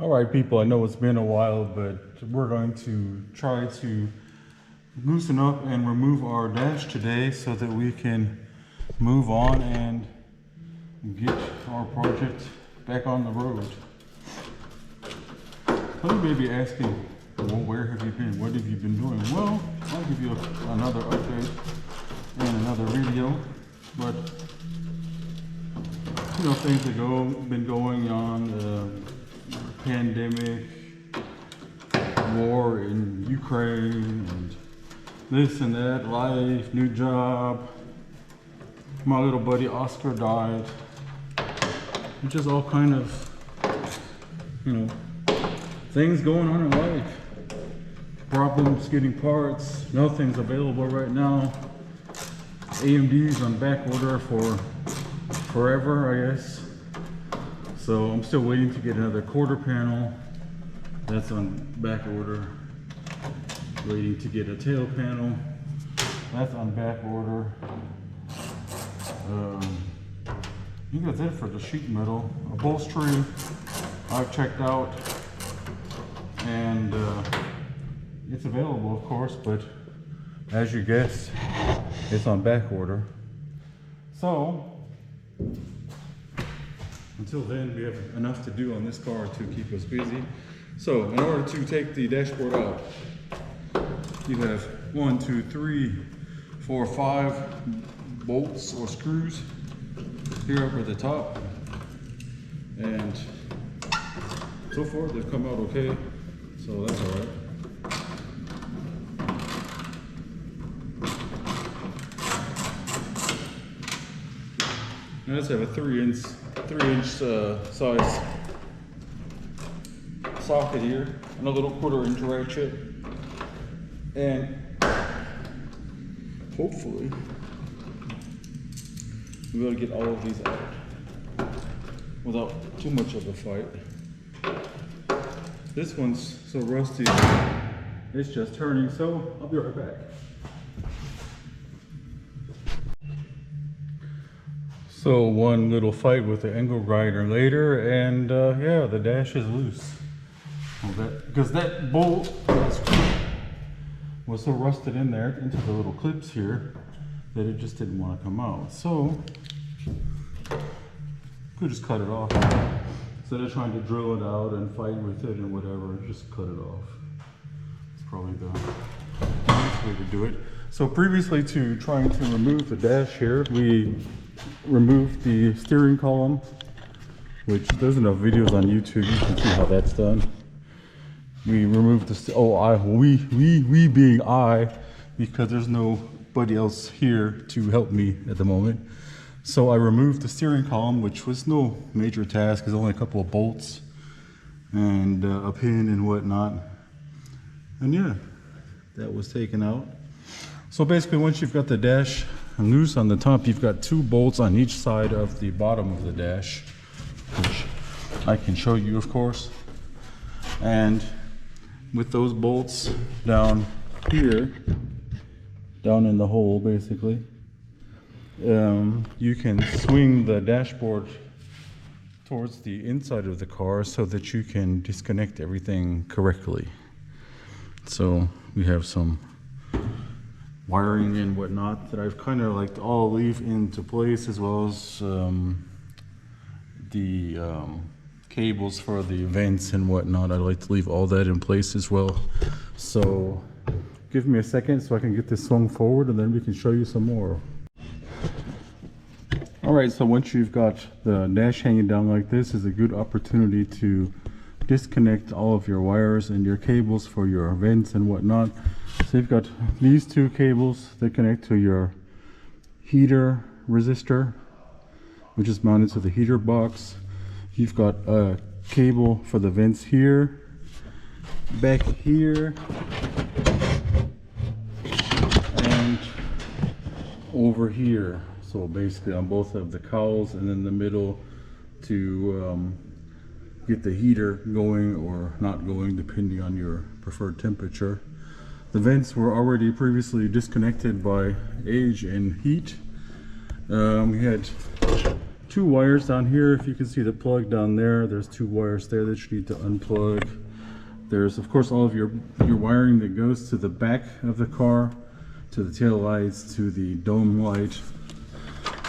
All right, people, I know it's been a while, but we're going to try to loosen up and remove our dash today so that we can move on and get our project back on the road. Some may be asking, well, where have you been? What have you been doing? Well, I'll give you another update and another video, but you know, things have been going on, pandemic, war in Ukraine, and this and that, life, new job. My little buddy Oscar died. It's just all kind of, you know, things going on in life. Problems getting parts, nothing's available right now. AMD's on back order for forever, I guess. So I'm still waiting to get another quarter panel. That's on back order. Waiting to get a tail panel. That's on back order. I think that's it for the sheet metal. Upholstery, I've checked out. And it's available, of course, but as you guessed, it's on back order. So, until then, we have enough to do on this car to keep us busy. So, in order to take the dashboard out, you have 1, 2, 3, 4, 5 bolts or screws here up at the top. And so far, they've come out okay. So that's all right. Now let's have a 3-inch size socket here, and a little 1/4-inch ratchet, and hopefully we'll be able to get all of these out without too much of a fight. This one's so rusty, it's just turning, so I'll be right back. So one little fight with the angle grinder later, and yeah, the dash is loose. Because that bolt was so rusted in there into the little clips here that it just didn't want to come out. So could just cut it off. Instead of trying to drill it out and fight with it and whatever, just cut it off. It's probably the best way to do it. So previously to trying to remove the dash here, we removed the steering column, which there's enough videos on YouTube, you can see how that's done. We removed the, we being I, because there's nobody else here to help me at the moment. So I removed the steering column, which was no major task. There's only a couple of bolts and a pin and whatnot. And yeah, that was taken out. So basically, once you've got the dash loose on the top, you've got 2 bolts on each side of the bottom of the dash, which I can show you, of course. And with those bolts down here, down in the hole, basically, you can swing the dashboard towards the inside of the car so that you can disconnect everything correctly. So we have some wiring and whatnot that I've kind of like to all leave into place, as well as the cables for the vents and whatnot. I like to leave all that in place as well. So give me a second so I can get this swung forward, and then we can show you some more. All right, so once you've got the dash hanging down like this, is a good opportunity to disconnect all of your wires and your cables for your vents and whatnot. So you've got these 2 cables that connect to your heater resistor, which is mounted to the heater box. You've got a cable for the vents here, back here, and over here. So basically on both of the cowls, and in the middle to get the heater going or not going, depending on your preferred temperature. The vents were already previously disconnected by age and heat. We had two wires down here. If you can see the plug down there, there's two wires there that you need to unplug. There's of course all of your wiring that goes to the back of the car, to the tail lights, to the dome light.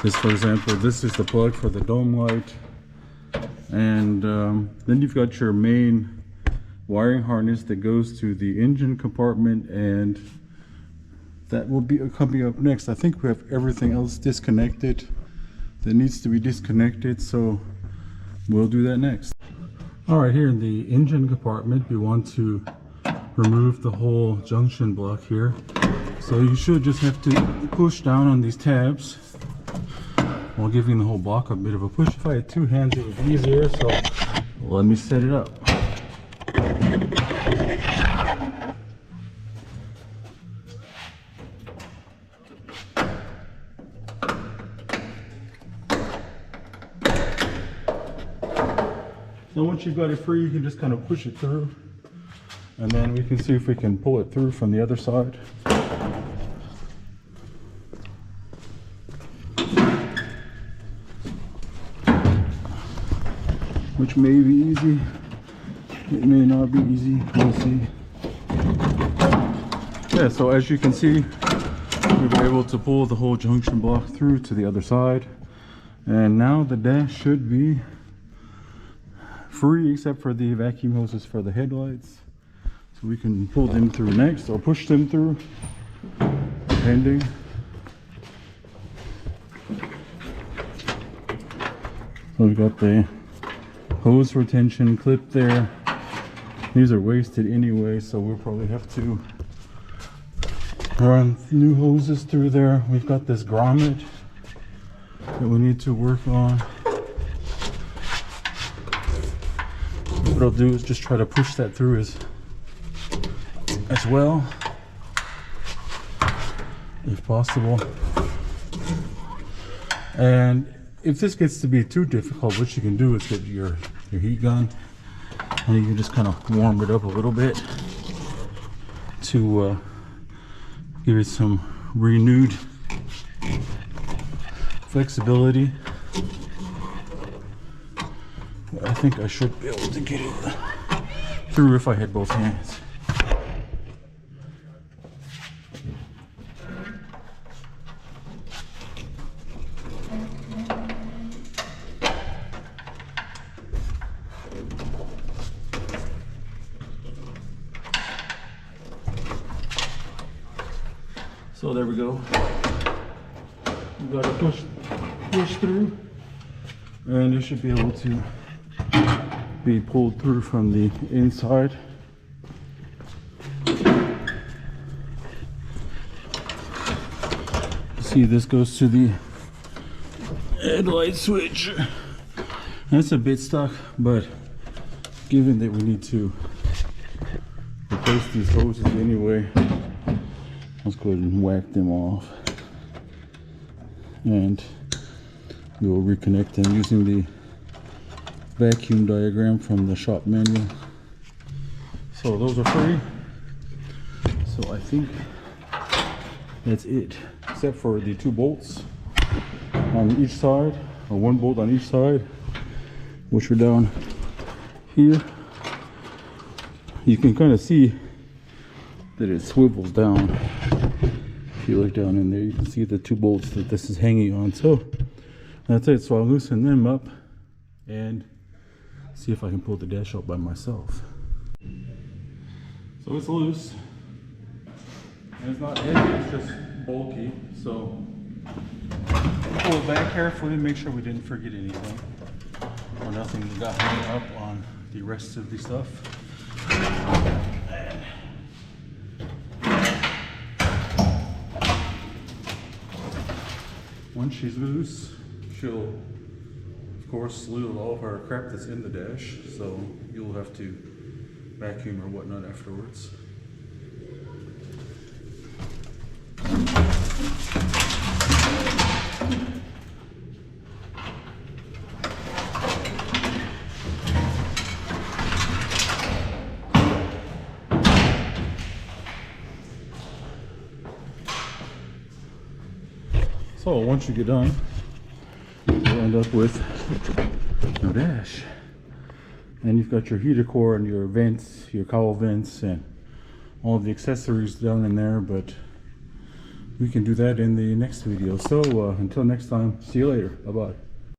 This, for example, this is the plug for the dome light. And then you've got your main wiring harness that goes to the engine compartment, and that will be coming up next. I think we have everything else disconnected that needs to be disconnected, so we'll do that next. All right, here in the engine compartment, we want to remove the whole junction block here. So you should just have to push down on these tabs while giving the whole block a bit of a push. If I had two hands, it would be easier, so let me set it up. So once you've got it free, you can just kind of push it through, and then we can see if we can pull it through from the other side. Which may be easy, it may not be easy, we'll see. Yeah, so as you can see, we were able to pull the whole junction block through to the other side, and now the dash should be free except for the vacuum hoses for the headlights. So we can pull them through next, or push them through, depending. So we've got the hose retention clip there. These are wasted anyway, so we'll probably have to run new hoses through there. We've got this grommet that we need to work on. What I'll do is just try to push that through as well, if possible. And if this gets to be too difficult, what you can do is get your heat gun, and you can just kind of warm it up a little bit to give it some renewed flexibility. I think I should be able to get it through if I had both hands. So there we go. We got to push through, and you should be able to be pulled through from the inside. See, this goes to the headlight switch. That's a bit stuck, but given that we need to replace these hoses anyway, let's go ahead and whack them off, and we'll reconnect them using the vacuum diagram from the shop manual. So those are free. So I think that's it, except for the two bolts on each side, or one bolt on each side, which are down here. You can kind of see that it swivels down. If you look down in there, you can see the two bolts that this is hanging on. So that's it. So I'll loosen them up and see if I can pull the dash out by myself. So it's loose. And it's not heavy, it's just bulky. So pull it back carefully, make sure we didn't forget anything, or nothing got hung up on the rest of the stuff. Once she's loose, she'll of course slew all of our crap that's in the dash, so you'll have to vacuum or whatnot afterwards. So once you get done, you'll end up with no dash. And you've got your heater core and your vents, your cowl vents, and all the accessories down in there, but we can do that in the next video. So until next time, see you later. Bye bye.